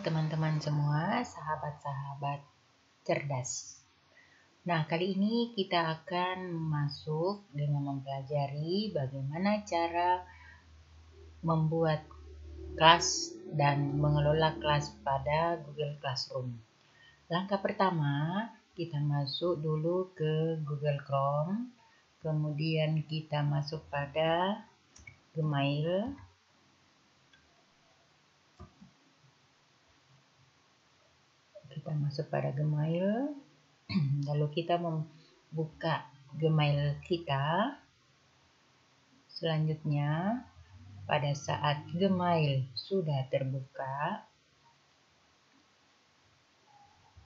teman-teman semua, sahabat-sahabat cerdas. Nah, kali ini kita akan masuk dengan mempelajari bagaimana cara membuat kelas dan mengelola kelas pada Google Classroom. Langkah pertama, kita masuk dulu ke Google Chrome, kemudian kita masuk pada Gmail. Kita masuk pada Gmail, lalu kita membuka Gmail kita. Selanjutnya, pada saat Gmail sudah terbuka,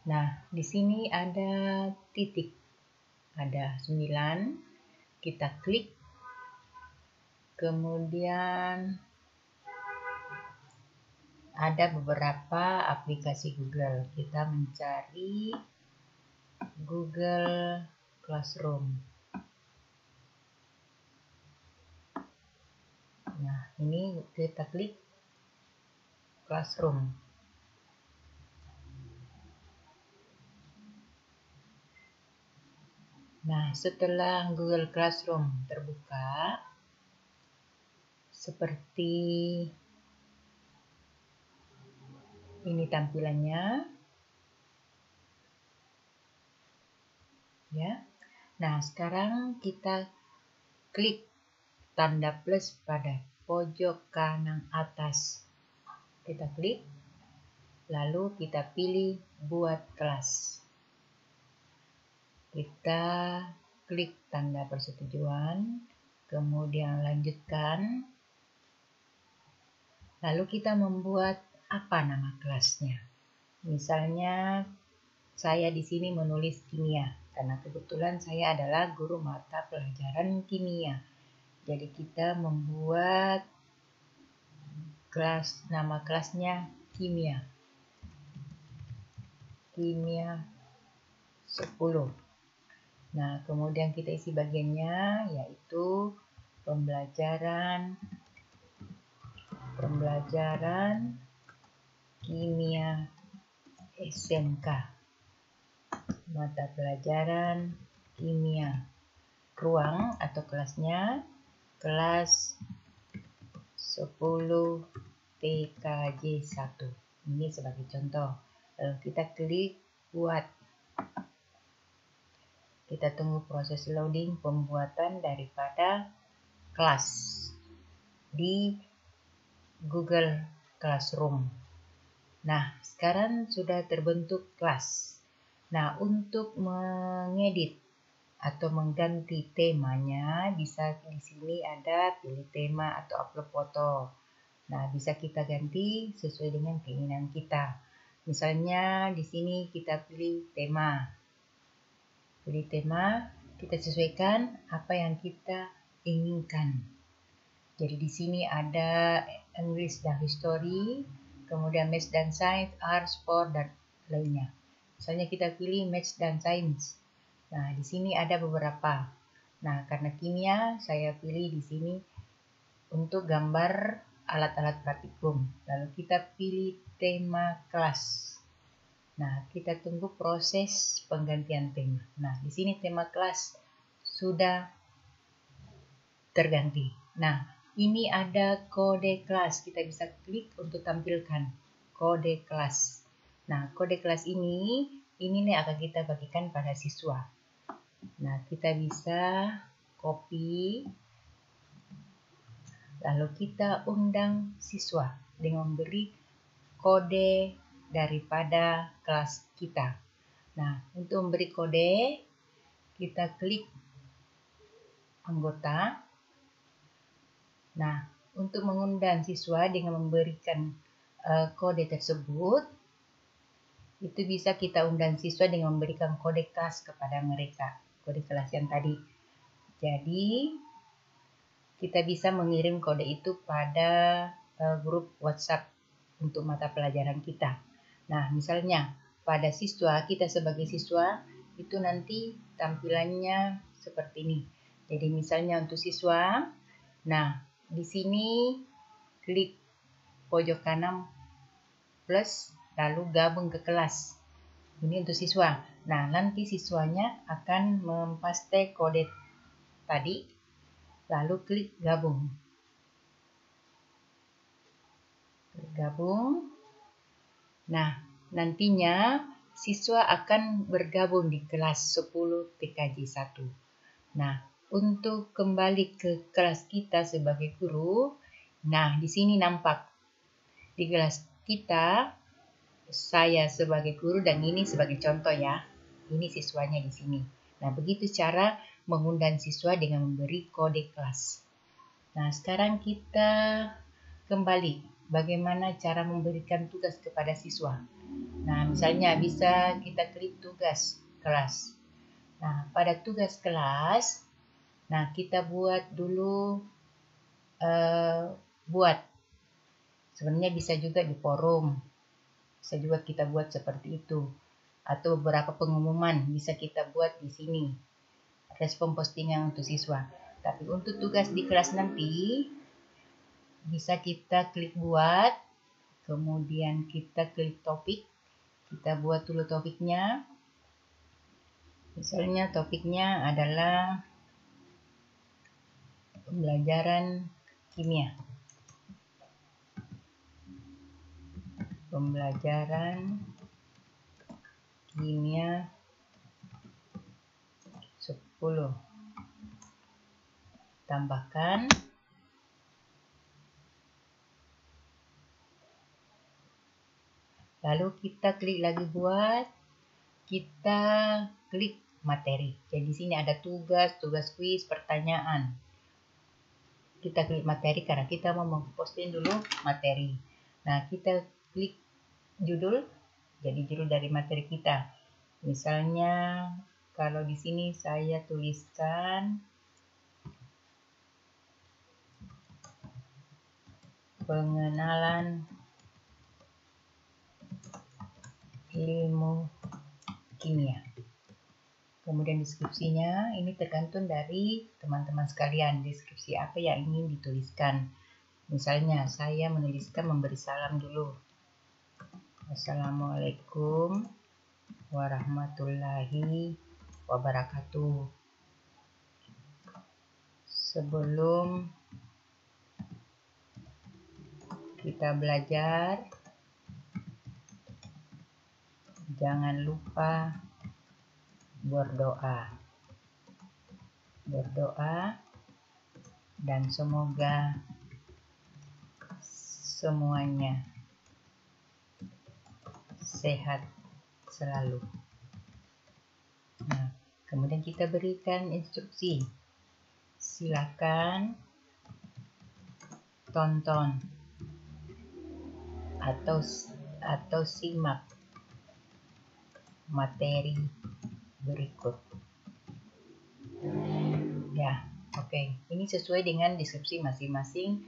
nah di sini ada titik, ada 9, kita klik, kemudian ada beberapa aplikasi Google. Kita mencari Google Classroom. Nah, ini kita klik Classroom. Nah, setelah Google Classroom terbuka, seperti ini tampilannya, ya. Nah, sekarang kita klik tanda plus pada pojok kanan atas. Kita klik, lalu kita pilih buat kelas. Kita klik tanda persetujuan, kemudian lanjutkan. Lalu kita membuat apa nama kelasnya. Misalnya saya di sini menulis kimia, karena kebetulan saya adalah guru mata pelajaran kimia. Jadi kita membuat kelas, nama kelasnya kimia. Kimia 10. Nah, kemudian kita isi bagiannya yaitu pembelajaran kimia SMK. Mata pelajaran kimia. Ruang atau kelasnya kelas 10 TKJ 1. Ini sebagai contoh. Lalu kita klik buat. Kita tunggu proses loading pembuatan daripada kelas di Google Classroom. Nah, sekarang sudah terbentuk kelas. Nah, untuk mengedit atau mengganti temanya, bisa di sini ada pilih tema atau upload foto. Nah, bisa kita ganti sesuai dengan keinginan kita. Misalnya di sini kita pilih tema. Pilih tema, kita sesuaikan apa yang kita inginkan. Jadi di sini ada English dan History, kemudian Maths dan Science, Art, Sport, dan lainnya. Misalnya kita pilih Maths dan Science. Nah, di sini ada beberapa. Nah, karena kimia, saya pilih di sini untuk gambar alat-alat praktikum. Lalu kita pilih tema kelas. Nah, kita tunggu proses penggantian tema. Nah, di sini tema kelas sudah terganti. Nah, ini ada kode kelas. Kita bisa klik untuk tampilkan kode kelas. Nah, kode kelas ini nih akan kita bagikan pada siswa. Nah, kita bisa copy, lalu kita undang siswa dengan memberi kode daripada kelas kita. Nah, untuk memberi kode, kita klik anggota. Nah, untuk mengundang siswa dengan memberikan kode tersebut, itu bisa kita undang siswa dengan memberikan kode kelas kepada mereka, kode kelas yang tadi. Jadi, kita bisa mengirim kode itu pada grup WhatsApp untuk mata pelajaran kita. Nah, misalnya pada siswa, kita sebagai siswa itu nanti tampilannya seperti ini. Jadi misalnya untuk siswa, nah di sini klik pojok kanan plus, lalu gabung ke kelas. Ini untuk siswa. Nah, nanti siswanya akan mempaste kode tadi, lalu klik gabung. Gabung. Nah, nantinya siswa akan bergabung di kelas 10 TKJ 1. Nah, untuk kembali ke kelas kita sebagai guru, nah di sini nampak di kelas kita saya sebagai guru dan ini sebagai contoh ya. Ini siswanya di sini. Nah, begitu cara mengundang siswa dengan memberi kode kelas. Nah, sekarang kita kembali bagaimana cara memberikan tugas kepada siswa. Nah, misalnya bisa kita klik tugas kelas. Nah, pada tugas kelas, nah kita buat dulu sebenarnya bisa juga di forum, bisa juga kita buat seperti itu, atau beberapa pengumuman bisa kita buat di sini, respon postingan untuk siswa. Tapi untuk tugas di kelas nanti bisa kita klik buat, kemudian kita klik topik, kita buat dulu topiknya. Misalnya topiknya adalah pembelajaran kimia. Pembelajaran kimia 10. Tambahkan. Lalu kita klik lagi buat, kita klik materi. Jadi di sini ada tugas kuis, pertanyaan. Kita klik materi karena kita mau memposting dulu materi. Nah, kita klik judul, jadi judul dari materi kita. Misalnya kalau di sini saya tuliskan pengenalan ilmu kimia. Kemudian deskripsinya ini tergantung dari teman-teman sekalian, deskripsi apa yang ingin dituliskan. Misalnya saya menuliskan memberi salam dulu. Assalamualaikum warahmatullahi wabarakatuh. Sebelum kita belajar, jangan lupa berdoa. Berdoa dan semoga semuanya sehat selalu. Nah, kemudian kita berikan instruksi. Silakan tonton atau simak materi berikut. Ya, oke. Ini sesuai dengan deskripsi masing-masing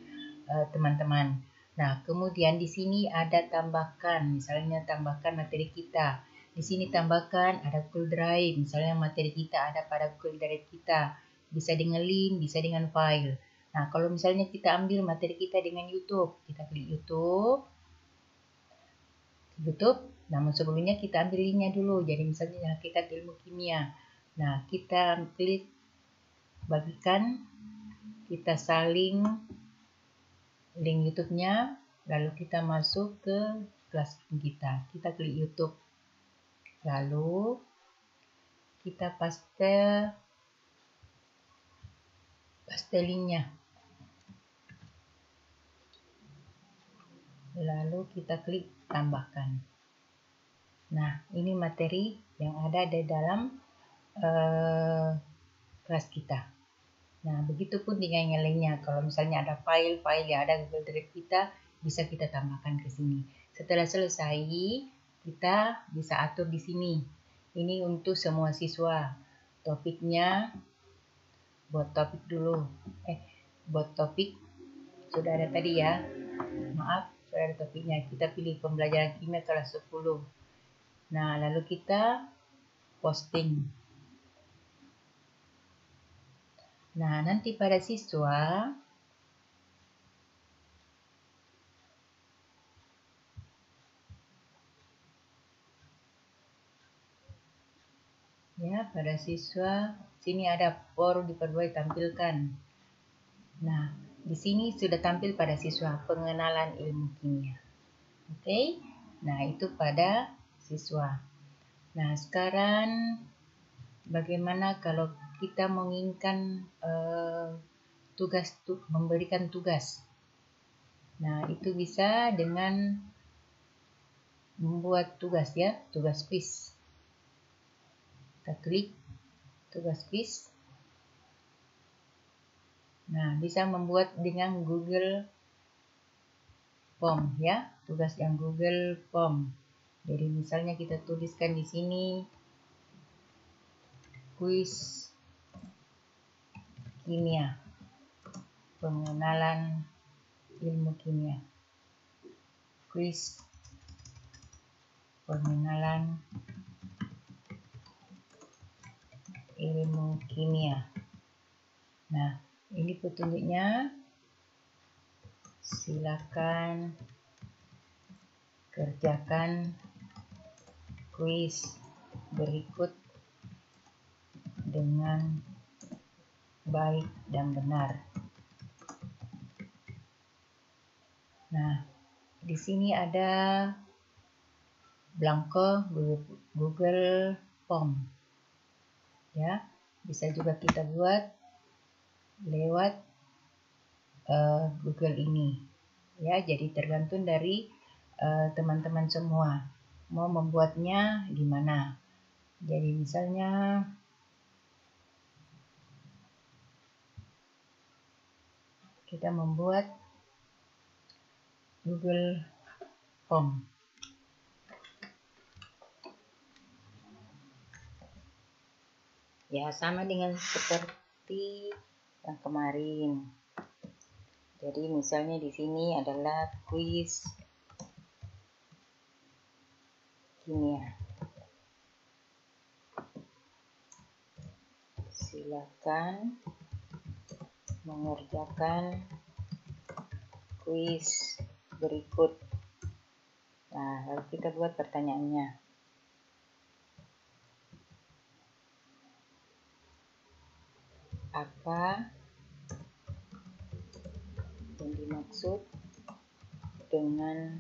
teman-teman. Nah, kemudian di sini ada tambahkan, misalnya tambahkan materi kita. Di sini tambahkan ada Google Drive, misalnya materi kita ada pada Google Drive kita. Bisa dengan link, bisa dengan file. Nah, kalau misalnya kita ambil materi kita dengan YouTube, kita klik YouTube. Namun sebelumnya kita ambil linknya dulu. Jadi misalnya kita ilmu kimia. Nah, kita klik bagikan, kita salin link YouTube-nya, lalu kita masuk ke kelas kita. Kita klik YouTube. Lalu kita paste linknya. Lalu kita klik tambahkan. Nah, ini materi yang ada di dalam kelas kita. Nah, begitupun dengan yang lainnya. Kalau misalnya ada file-file yang ada Google Drive kita, bisa kita tambahkan ke sini. Setelah selesai, kita bisa atur di sini. Ini untuk semua siswa. Topiknya, buat topik dulu. Buat topik sudah ada tadi ya. Maaf, sudah ada topiknya. Kita pilih pembelajaran kimia kelas 10. Nah, lalu kita posting. Nah, nanti pada siswa Ya, pada siswa sini ada baru diperluas tampilkan. Nah, di sini sudah tampil pada siswa pengenalan ilmu kimia. Oke. Nah, itu pada siswa. Nah, sekarang bagaimana kalau kita menginginkan memberikan tugas. Nah, itu bisa dengan membuat tugas ya, tugas quiz. Kita klik tugas quiz. Nah, bisa membuat dengan Google Form ya, tugas yang Google Form. Jadi misalnya kita tuliskan di sini kuis kimia, pengenalan ilmu kimia. Kuis pengenalan ilmu kimia. Nah, ini petunjuknya. Silakan kerjakan kuis berikut dengan baik dan benar. Nah, di sini ada blanko Google Form. Ya, bisa juga kita buat lewat Google ini. Ya, jadi tergantung dari teman-teman semua mau membuatnya gimana. Jadi misalnya kita membuat Google Form. Ya, sama dengan seperti yang kemarin. Jadi misalnya di sini adalah kuis kimia. Silakan mengerjakan kuis berikut. Nah, lalu kita buat pertanyaannya. Apa yang dimaksud dengan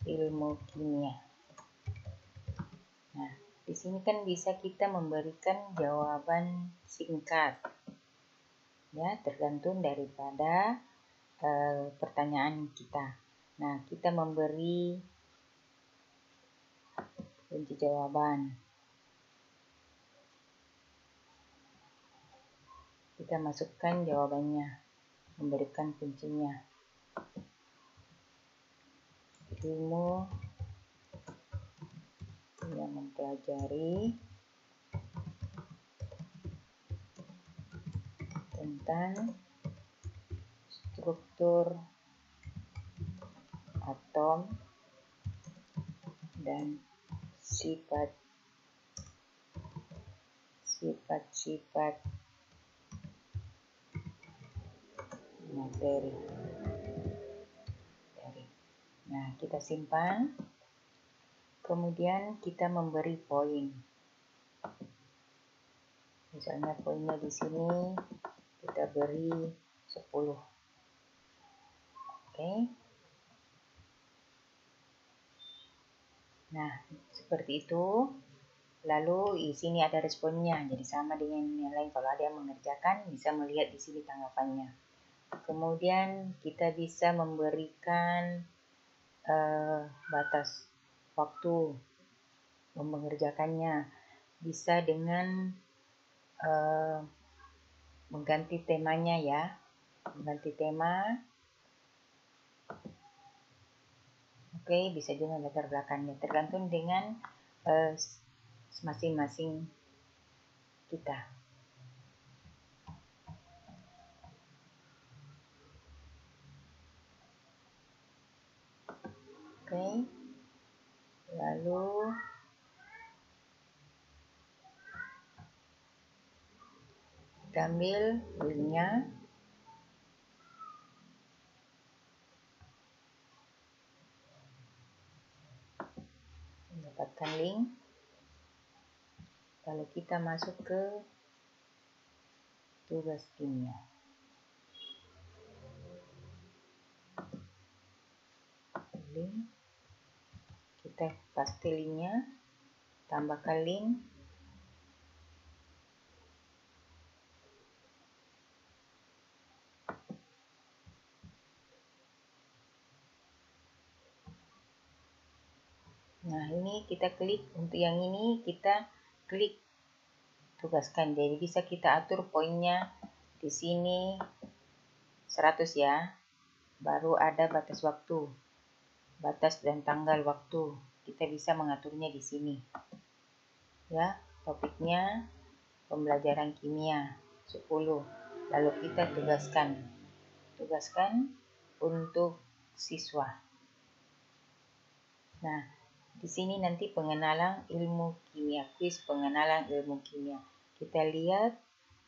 ilmu kimia? Nah, di sini kan bisa kita memberikan jawaban singkat. Ya, tergantung daripada pertanyaan kita. Nah, kita memberi kunci jawaban. Kita masukkan jawabannya, memberikan kuncinya. Ilmu yang mempelajari tentang struktur atom dan sifat-sifat materi. Nah, kita simpan. Kemudian kita memberi poin. Misalnya poinnya di sini kita beri 10. Oke. Nah, seperti itu. Lalu di sini ada responnya. Jadi sama dengan yang lain. Kalau ada yang mengerjakan, bisa melihat di sini tanggapannya. Kemudian kita bisa memberikan batas waktu mengerjakannya. Bisa dengan mengganti temanya ya. Mengganti tema. Oke, bisa juga latar belakangnya. Tergantung dengan masing-masing kita. Oke. Lalu kita ambil linknya. Mendapatkan link. Lalu kita masuk ke tugas kimia. Link, kita paste linknya, tambahkan link. Nah, ini kita klik, untuk yang ini kita klik tugaskan. Jadi bisa kita atur poinnya di sini 100 ya. Baru ada batas waktu, batas dan tanggal waktu. Kita bisa mengaturnya di sini. Ya, topiknya pembelajaran kimia 10. Lalu kita tugaskan untuk siswa. Nah, di sini nanti pengenalan ilmu kimia, kuis pengenalan ilmu kimia. Kita lihat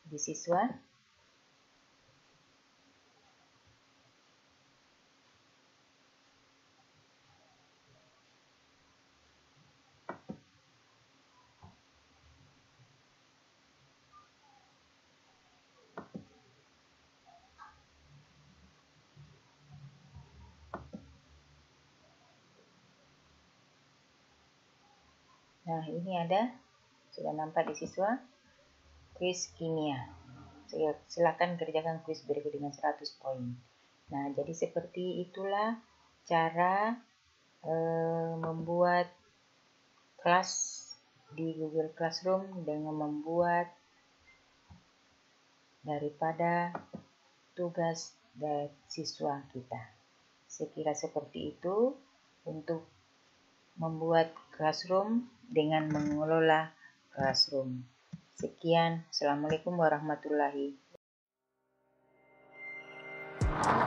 di siswa. Nah, ini ada, sudah nampak di siswa, kuis kimia. Silakan kerjakan kuis berikut dengan 100 poin. Nah, jadi seperti itulah cara membuat kelas di Google Classroom dengan membuat daripada tugas dari siswa kita. Saya kira seperti itu untuk membuat classroom dengan mengelola classroom. Sekian, Assalamualaikum warahmatullahi wabarakatuh.